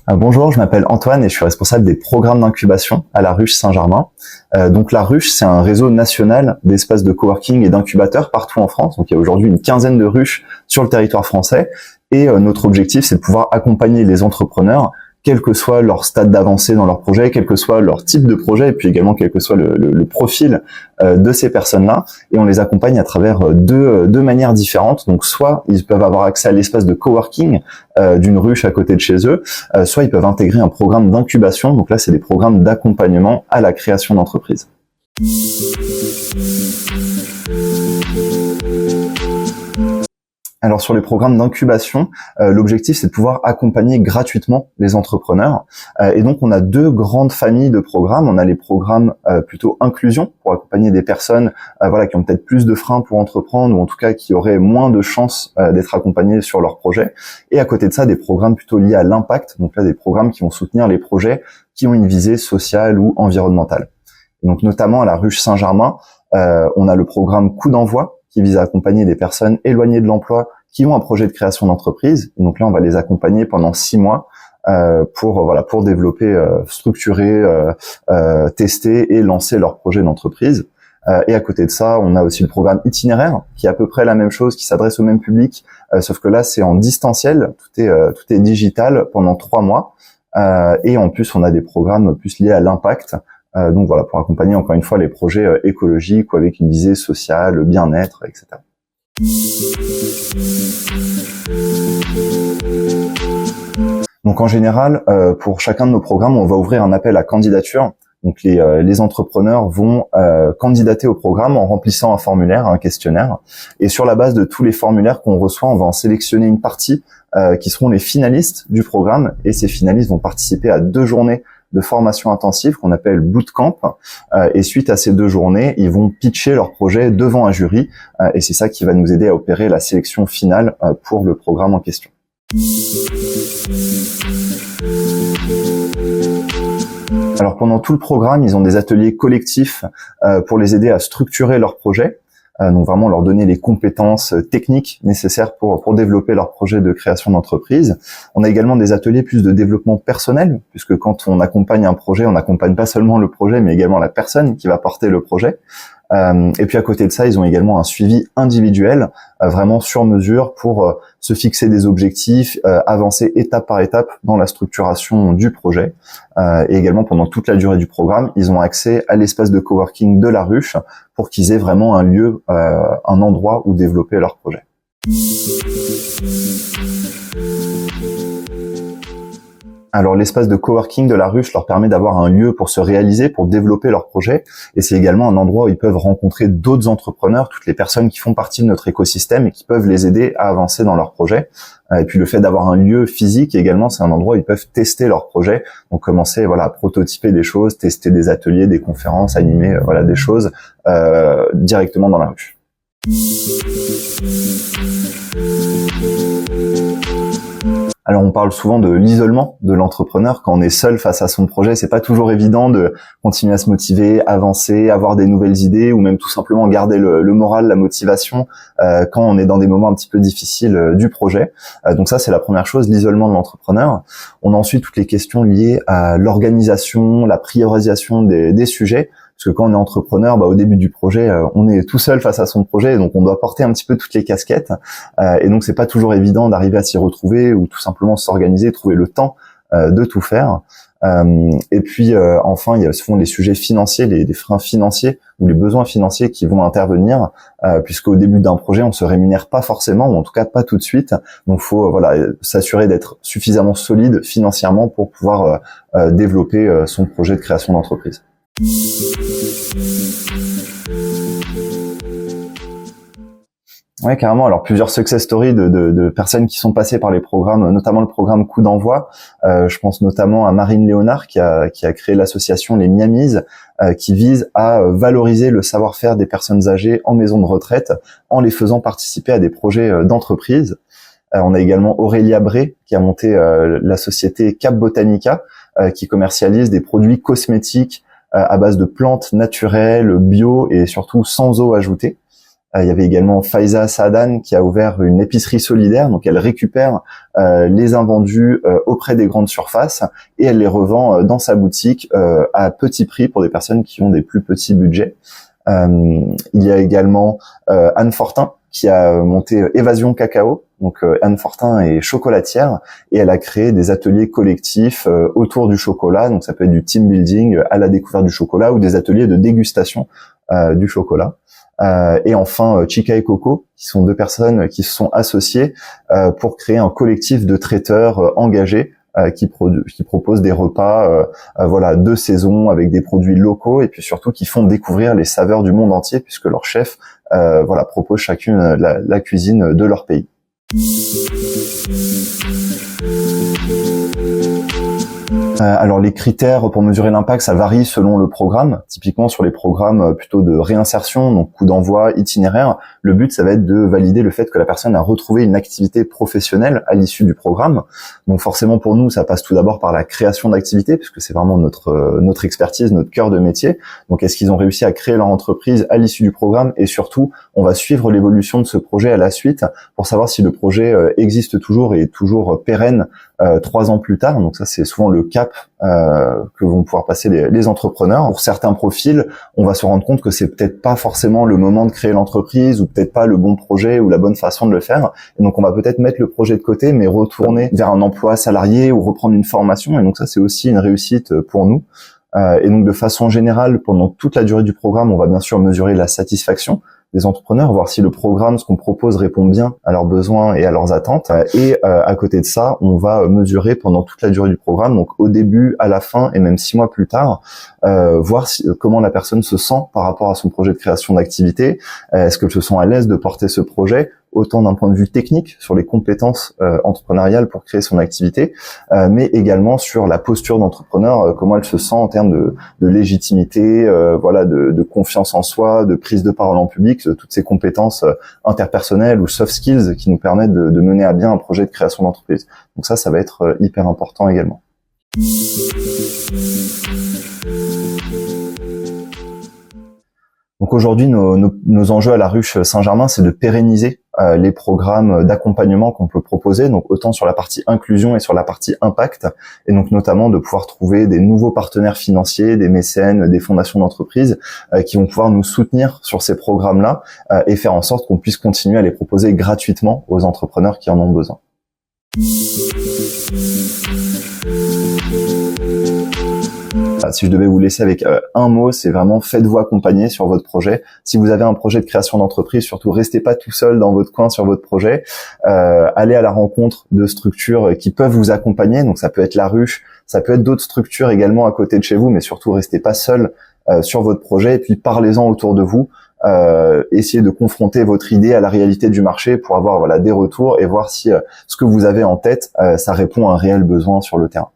Bonjour, je m'appelle Antoine et je suis responsable des programmes d'incubation à la Ruche Saint-Germain. Donc la Ruche, c'est un réseau national d'espaces de coworking et d'incubateurs partout en France. Donc il y a aujourd'hui une quinzaine de ruches sur le territoire français et notre objectif, c'est de pouvoir accompagner les entrepreneurs, quel que soit leur stade d'avancée dans leur projet, quel que soit leur type de projet, et puis également quel que soit le profil de ces personnes-là. Et on les accompagne à travers deux manières différentes. Donc soit ils peuvent avoir accès à l'espace de coworking d'une ruche à côté de chez eux, soit ils peuvent intégrer un programme d'incubation. Donc là, c'est des programmes d'accompagnement à la création d'entreprises. Alors sur les programmes d'incubation, l'objectif c'est de pouvoir accompagner gratuitement les entrepreneurs. Et donc on a deux grandes familles de programmes. On a les programmes plutôt inclusion pour accompagner des personnes qui ont peut-être plus de freins pour entreprendre ou en tout cas qui auraient moins de chances d'être accompagnées sur leur projet. Et à côté de ça, des programmes plutôt liés à l'impact. Donc là, des programmes qui vont soutenir les projets qui ont une visée sociale ou environnementale. Et donc notamment à la Ruche Saint-Germain, on a le programme Coup d'envoi qui vise à accompagner des personnes éloignées de l'emploi qui ont un projet de création d'entreprise. Et donc là, on va les accompagner pendant 6 mois pour développer, structurer, tester et lancer leur projet d'entreprise. Et à côté de ça, on a aussi le programme itinéraire qui est à peu près la même chose, qui s'adresse au même public, sauf que là, c'est en distanciel, tout est digital pendant 3 mois. Et en plus, on a des programmes plus liés à l'impact. Donc voilà, pour accompagner encore une fois les projets écologiques ou avec une visée sociale, bien-être, etc. Donc en général, pour chacun de nos programmes, on va ouvrir un appel à candidature. Donc les entrepreneurs vont candidater au programme en remplissant un formulaire, un questionnaire. Et sur la base de tous les formulaires qu'on reçoit, on va en sélectionner une partie qui seront les finalistes du programme. Et ces finalistes vont participer à 2 journées de formation intensive qu'on appelle bootcamp. Et suite à ces 2 journées, ils vont pitcher leur projet devant un jury. Et c'est ça qui va nous aider à opérer la sélection finale pour le programme en question. Alors pendant tout le programme, ils ont des ateliers collectifs pour les aider à structurer leur projet. Donc vraiment leur donner les compétences techniques nécessaires pour développer leur projet de création d'entreprise. On a également des ateliers plus de développement personnel, puisque quand on accompagne un projet, on n'accompagne pas seulement le projet, mais également la personne qui va porter le projet. Et puis à côté de ça, ils ont également un suivi individuel, vraiment sur mesure pour se fixer des objectifs, avancer étape par étape dans la structuration du projet. Et également pendant toute la durée du programme, ils ont accès à l'espace de coworking de la Ruche pour qu'ils aient vraiment un lieu, un endroit où développer leur projet. Alors l'espace de coworking de la Ruche leur permet d'avoir un lieu pour se réaliser, pour développer leur projet, et c'est également un endroit où ils peuvent rencontrer d'autres entrepreneurs, toutes les personnes qui font partie de notre écosystème et qui peuvent les aider à avancer dans leur projet. Et puis le fait d'avoir un lieu physique également, c'est un endroit où ils peuvent tester leur projet, donc commencer à prototyper des choses, tester des ateliers, des conférences, animer des choses directement dans la Ruche. Alors on parle souvent de l'isolement de l'entrepreneur quand on est seul face à son projet. C'est pas toujours évident de continuer à se motiver, avancer, avoir des nouvelles idées ou même tout simplement garder le moral, la motivation quand on est dans des moments un petit peu difficiles du projet. Donc ça c'est la première chose, l'isolement de l'entrepreneur. On a ensuite toutes les questions liées à l'organisation, la priorisation des sujets. Parce que quand on est entrepreneur, au début du projet, on est tout seul face à son projet, donc on doit porter un petit peu toutes les casquettes. Et donc c'est pas toujours évident d'arriver à s'y retrouver ou tout simplement s'organiser, trouver le temps de tout faire. Et puis enfin, il y a souvent les sujets financiers, les freins financiers ou les besoins financiers qui vont intervenir, puisqu'au début d'un projet, on se rémunère pas forcément, ou en tout cas pas tout de suite. Donc faut s'assurer d'être suffisamment solide financièrement pour pouvoir développer son projet de création d'entreprise. Ouais, carrément. Alors plusieurs success stories de personnes qui sont passées par les programmes, notamment le programme Coup d'envoi. Je pense notamment à Marine Léonard qui a créé l'association Les Miamis, qui vise à valoriser le savoir-faire des personnes âgées en maison de retraite en les faisant participer à des projets d'entreprise. On a également Aurélia Bré qui a monté la société Cap Botanica, qui commercialise des produits cosmétiques à base de plantes naturelles, bio et surtout sans eau ajoutée. Il y avait également Faiza Saadan qui a ouvert une épicerie solidaire, donc elle récupère les invendus auprès des grandes surfaces et elle les revend dans sa boutique à petit prix pour des personnes qui ont des plus petits budgets. Il y a également Anne Fortin qui a monté Évasion Cacao. Donc Anne Fortin est chocolatière et elle a créé des ateliers collectifs autour du chocolat. Donc ça peut être du team building à la découverte du chocolat ou des ateliers de dégustation du chocolat. Et enfin Chica et Coco, qui sont deux personnes qui se sont associées pour créer un collectif de traiteurs engagés qui proposent des repas voilà de saison avec des produits locaux et puis surtout qui font découvrir les saveurs du monde entier puisque leurs chefs voilà proposent chacune la cuisine de leur pays. Alors les critères pour mesurer l'impact, ça varie selon le programme. Typiquement sur les programmes plutôt de réinsertion, donc coup d'envoi, itinéraire, le but ça va être de valider le fait que la personne a retrouvé une activité professionnelle à l'issue du programme. Donc forcément pour nous, ça passe tout d'abord par la création d'activités, puisque c'est vraiment notre expertise, notre cœur de métier. Donc est-ce qu'ils ont réussi à créer leur entreprise à l'issue du programme, et surtout on va suivre l'évolution de ce projet à la suite pour savoir si le projet existe toujours et est toujours pérenne 3 ans plus tard. Donc ça c'est souvent le cap que vont pouvoir passer les entrepreneurs. Pour certains profils, on va se rendre compte que c'est peut-être pas forcément le moment de créer l'entreprise ou peut-être pas le bon projet ou la bonne façon de le faire. Et donc on va peut-être mettre le projet de côté mais retourner vers un emploi salarié ou reprendre une formation. Et donc ça c'est aussi une réussite pour nous. Et donc de façon générale, pendant toute la durée du programme, on va bien sûr mesurer la satisfaction des entrepreneurs, voir si le programme, ce qu'on propose, répond bien à leurs besoins et à leurs attentes. Et à côté de ça, on va mesurer pendant toute la durée du programme, donc au début, à la fin et même 6 mois plus tard, voir comment la personne se sent par rapport à son projet de création d'activité. Est-ce qu'elle se sent à l'aise de porter ce projet, autant d'un point de vue technique sur les compétences entrepreneuriales pour créer son activité, mais également sur la posture d'entrepreneur, comment elle se sent en termes de légitimité, voilà, de confiance en soi, de prise de parole en public, toutes ces compétences interpersonnelles ou soft skills qui nous permettent de mener à bien un projet de création d'entreprise. Donc ça va être hyper important également. Donc aujourd'hui, nos enjeux à la ruche Saint-Germain, c'est de pérenniser les programmes d'accompagnement qu'on peut proposer, donc autant sur la partie inclusion et sur la partie impact, et donc notamment de pouvoir trouver des nouveaux partenaires financiers, des mécènes, des fondations d'entreprise qui vont pouvoir nous soutenir sur ces programmes-là et faire en sorte qu'on puisse continuer à les proposer gratuitement aux entrepreneurs qui en ont besoin. Si je devais vous laisser avec un mot, c'est vraiment faites-vous accompagner sur votre projet. Si vous avez un projet de création d'entreprise, surtout restez pas tout seul dans votre coin sur votre projet. Allez à la rencontre de structures qui peuvent vous accompagner. Donc ça peut être la ruche, ça peut être d'autres structures également à côté de chez vous, mais surtout restez pas seul sur votre projet. Et puis parlez-en autour de vous. Essayez de confronter votre idée à la réalité du marché pour avoir voilà des retours et voir si ce que vous avez en tête ça répond à un réel besoin sur le terrain.